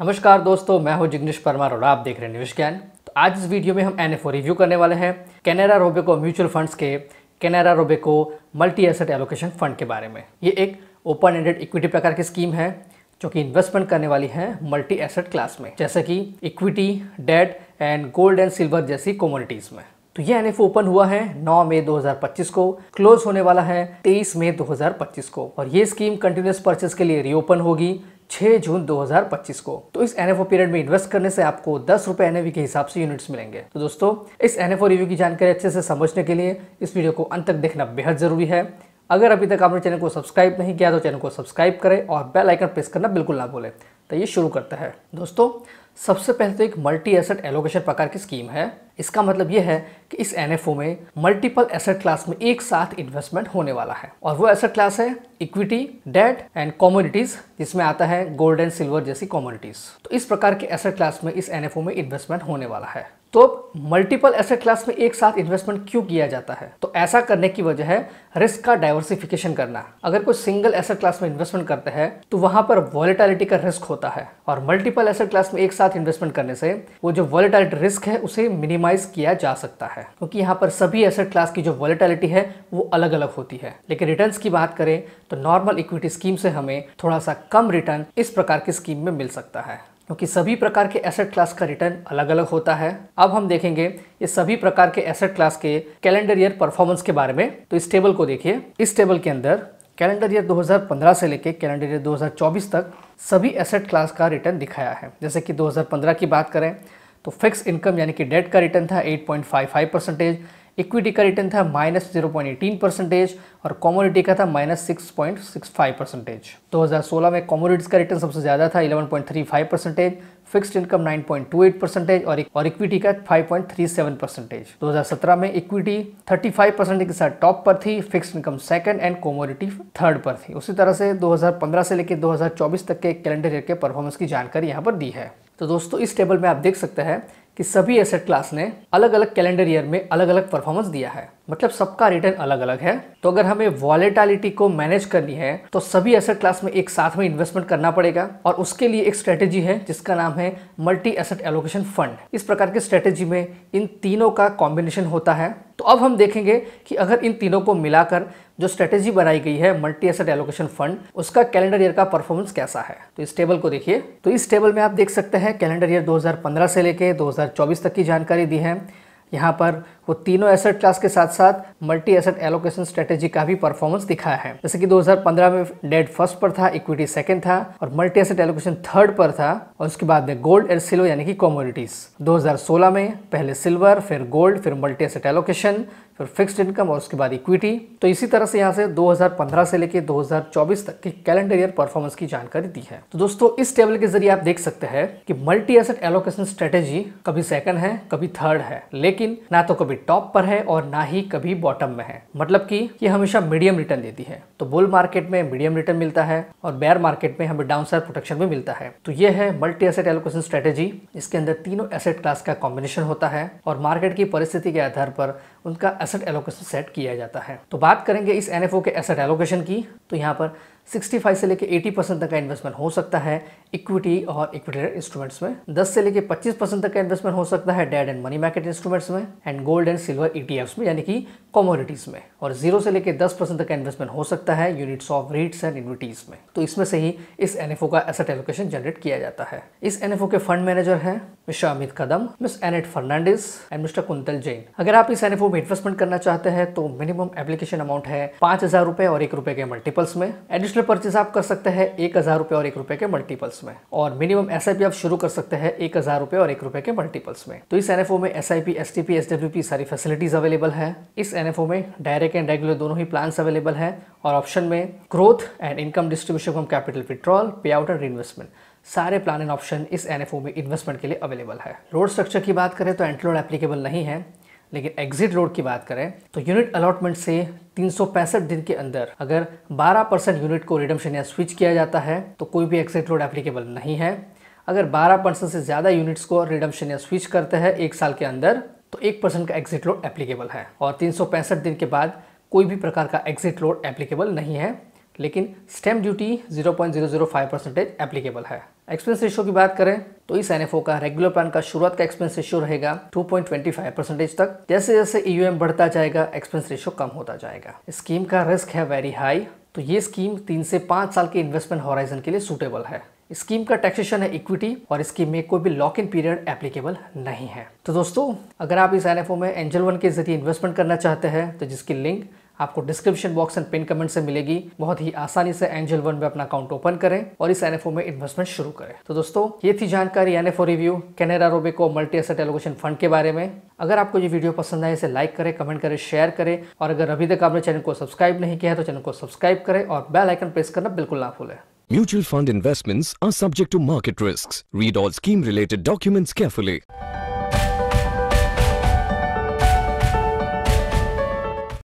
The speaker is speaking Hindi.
नमस्कार दोस्तों, मैं हूं जिग्नेश परमार और आप देख रहे हैं निवेश ज्ञान। तो आज इस वीडियो में हम एनएफओ रिव्यू करने वाले हैं कैनरा रोबेको म्यूचुअल फंड्स के Canara Robeco multi asset allocation fund के बारे में। ये एक ओपन एंडेड इक्विटी प्रकार की स्कीम है जो कि इन्वेस्टमेंट करने वाली है मल्टी एसेट क्लास में, जैसे कि equity, debt and gold and silver जैसी कमोडिटीज में। तो ये एनएफओ ओपन हुआ है 9 मई 2025 को, क्लोज होने वाला है 23 मई 2025 को और ये स्कीम कंटिन्यूस परचेस के लिए रीओपन होगी 6 जून 2025 को। तो इस एनएफओ पीरियड में इन्वेस्ट करने से आपको 10 रुपए एनएवी के हिसाब से यूनिट्स मिलेंगे। तो दोस्तों, इस एनएफओ रिव्यू की जानकारी अच्छे से समझने के लिए इस वीडियो को अंत तक देखना बेहद जरूरी है। अगर अभी तक आपने चैनल को सब्सक्राइब नहीं किया तो चैनल को सब्सक्राइब करें और बेल आइकन प्रेस करना बिल्कुल ना भूलें। तो ये शुरू करता है। दोस्तों, सबसे पहले तो एक मल्टी एसेट एलोकेशन प्रकार की स्कीम है। इसका मतलब यह है कि इस एनएफओ में मल्टीपल एसेट क्लास में एक साथ इन्वेस्टमेंट होने वाला है और वो एसेट क्लास है इक्विटी, डेट एंड कमोडिटीज, जिसमें आता है गोल्ड एंड सिल्वर जैसी कमोडिटीज। तो इस प्रकार के एसेट क्लास में इस एनएफओ में इन्वेस्टमेंट होने वाला है। तो मल्टीपल एसेट क्लास में एक साथ इन्वेस्टमेंट क्यों किया जाता है? तो ऐसा करने की वजह है रिस्क का डाइवर्सिफिकेशन करना। अगर कोई सिंगल एसेट क्लास में इन्वेस्टमेंट करते हैं तो वहां पर वॉलेटिलिटी का रिस्क होता है और मल्टीपल एसेट क्लास में एक साथ इन्वेस्टमेंट करने से वो जो वॉलेटिलिटी रिस्क है उसे मिनिमाइज किया जा सकता है, क्योंकि यहाँ पर सभी एसेट क्लास की जो वॉलेटिलिटी है वो अलग अलग होती है। लेकिन रिटर्न्स की बात करें तो नॉर्मल इक्विटी स्कीम से हमें थोड़ा सा कम रिटर्न इस प्रकार की स्कीम में मिल सकता है, क्योंकि सभी प्रकार के एसेट क्लास का रिटर्न अलग अलग होता है। अब हम देखेंगे ये सभी प्रकार के एसेट क्लास के कैलेंडर ईयर परफॉर्मेंस के बारे में। तो इस टेबल को देखिए। इस टेबल के अंदर कैलेंडर ईयर 2015 से लेके कैलेंडर ईयर 2024 तक सभी एसेट क्लास का रिटर्न दिखाया है। जैसे कि 2015 की बात करें तो फिक्स इनकम यानी कि डेट का रिटर्न था 8.55%, इक्विटी का रिटर्न था -0.18% और कमोडिटी का था -6.65%। 2016 में कमोडिटीज का रिटर्न सबसे ज़्यादा था 11.35%, फिक्स्ड इनकम 9.28% और इक्विटी का 5.37%। 2017 में इक्विटी 35% के साथ टॉप पर थी, fixed income second and commodity third पर थी। उसी तरह से 2015 से लेकर 2024 तक के कैलेंडर ईयर के परफॉर्मेंस की जानकारी यहाँ पर दी है। तो दोस्तों, इस टेबल में आप देख सकते हैं कि सभी एसेट क्लास ने अलग अलग कैलेंडर ईयर में अलग अलग परफॉर्मेंस दिया है, मतलब सबका रिटर्न अलग अलग है। तो अगर हमें वॉलेटिलिटी को मैनेज करनी है तो सभी एसेट क्लास में एक साथ में इन्वेस्टमेंट करना पड़ेगा और उसके लिए एक स्ट्रेटेजी है जिसका नाम है मल्टी एसेट एलोकेशन फंड। इस प्रकार की स्ट्रेटेजी में इन तीनों का कॉम्बिनेशन होता है। तो अब हम देखेंगे कि अगर इन तीनों को मिलाकर जो स्ट्रेटेजी बनाई गई है मल्टी एसेट एलोकेशन फंड, उसका कैलेंडर ईयर का परफॉर्मेंस कैसा है। तो इस टेबल को देखिए। तो इस टेबल में आप देख सकते हैं कैलेंडर ईयर 2015 से लेके 2024 तक की जानकारी दी है। यहाँ पर वो तीनों एसेट क्लास के साथ साथ मल्टी एसेट एलोकेशन स्ट्रेटेजी का भी परफॉर्मेंस दिखाया है। जैसे कि 2015 में डेट फर्स्ट पर था, इक्विटी सेकंड था और मल्टी एसेट एलोकेशन थर्ड पर था और उसके बाद में गोल्ड एंड सिल्वर यानी कि कमोडिटीज। 2016 में पहले सिल्वर, फिर गोल्ड, फिर मल्टी एसेट एलोकेशन, फिर फिक्स्ड इनकम और उसके बाद इक्विटी। तो इसी तरह से यहाँ से 2015 से लेकर 2024 तक की कैलेंडर ईयर परफॉर्मेंस की जानकारी दी है। तो दोस्तों, इस टेबल के जरिए आप देख सकते हैं कि मल्टी एसेट एलोकेशन स्ट्रेटेजी कभी सेकंड है, कभी थर्ड है, लेकिन ना तो कभी टॉप पर है और ना ही कभी बॉटम में है। मतलब कि ये हमेशा मीडियम रिटर्न देती है। तो बुल मार्केट में मीडियम रिटर्न मिलता है और बेयर मार्केट में हमें डाउनसाइड प्रोटेक्शन भी मिलता है। तो ये है मल्टी एसेट एलोकेशन स्ट्रेटेजी। इसके अंदर तीनों एसेट क्लास का कॉम्बिनेशन होता है और मार्केट की परिस्थिति के आधार पर उनका एसेट एलोकेशन सेट किया जाता है। तो बात करेंगे इस एनएफओ के एसेट एलोकेशन की। तो यहाँ पर 65 से लेकर 80% तक का इन्वेस्टमेंट हो सकता है इक्विटी और इक्विटी इंस्ट्रूमेंट्स में, 10 से लेकर 25% तक का इन्वेस्टमेंट हो सकता है debt and money market instruments में and gold and silver ETFs में यानी कि कमोडिटीज में, और 0 से लेकर 10% तक का इन्वेस्टमेंट हो सकता है यूनिट्स ऑफ रीट्स एंड इन्विटीज में। तो इसमें से ही इस एनएफओ का एसेट एलोकेशन जनरेट किया जाता है। इस एनएफओ के फंड मैनेजर है mister Amit Kadam, miss Annette Fernandes and mister Kuntal Jain. अगर आप इस एनएफओ में इन्वेस्टमेंट करना चाहते हैं तो मिनिमम एप्लीकेशन अमाउंट है 5000 रुपए और 1 रुपए के मल्टीपल्स में। एडिशनल परचेज आप कर सकते हैं 1000 रुपए और 1 रुपए के मल्टीपल्स में और मिनिमम एसआईपी आप शुरू कर सकते हैं 1000 रुपए और 1 रुपए के मल्टीपल्स में। तो इस एनएफओ में एसआईपी, एसटीपी, एसडब्ल्यूपी सारी फैसिलिटीज अवेलेबल है। इस एनएफओ में डायरेक्ट एंड रेगुलर दोनों ही प्लान्स अवेलेबल है और ऑप्शन में growth and income distribution from capital withdrawal, पे आउट एंड रीइन्वेस्टमेंट सारे प्लान एंड ऑप्शन इस एनएफओ में इन्वेस्टमेंट के लिए अवेलेबल है। लोड स्ट्रक्चर की बात करें तो एंट्री लोड एप्लीकेबल नहीं है, लेकिन एग्जिट लोड की बात करें तो यूनिट अलॉटमेंट से 365 दिन के अंदर अगर 12% यूनिट को रिडम्पशन या स्विच किया जाता है तो कोई भी एग्जिट लोड एप्लीकेबल नहीं है। अगर 12% से ज़्यादा यूनिट्स को रिडम्पशन या स्विच करते हैं 1 साल के अंदर तो 1% का एग्जिट लोड एप्लीकेबल है और 365 दिन के बाद कोई भी प्रकार का एग्जिट लोड एप्लीकेबल नहीं है। लेकिन स्टैम्प ड्यूटी 0.005% एप्लीकेबल है। एक्सपेंस रेशियो की बात करें तो इस NFO का रेगुलर प्लान का शुरुआत का एक्सपेंस रेशियो रहेगा 2.25% तक। जैसे जैसे EUM बढ़ता जाएगा एक्सपेंस रेशियो कम होता जाएगा। स्कीम का रिस्क है वेरी हाई, तो ये स्कीम 3 से 5 साल के इन्वेस्टमेंट हॉराइजन के लिए सूटेबल है। स्कीम का टैक्सेशन है इक्विटी और स्कीम में कोई भी लॉक इन पीरियड एप्लीकेबल नहीं है। तो दोस्तों, अगर आप इस NFO में एंजल वन के जरिए इन्वेस्टमेंट करना चाहते हैं तो जिसकी लिंक आपको description box and pin comment से मिलेगी, बहुत ही आसानी से एंजल वन में अपना अकाउंट ओपन करें और इस NFO में इन्वेस्टमेंट शुरू करें। तो दोस्तों, ये थी जानकारी NFO review Canara Robeco multi asset allocation fund के बारे में। अगर आपको ये वीडियो पसंद आए इसे लाइक करें, कमेंट करें, शेयर करें और अगर अभी तक आपने चैनल को सब्सक्राइब नहीं किया है तो चैनल को सब्सक्राइब करें और बेल आइकन प्रेस करना बिल्कुल ना भूलें। Mutual fund investments are subject to market risks. Read all scheme related documents carefully.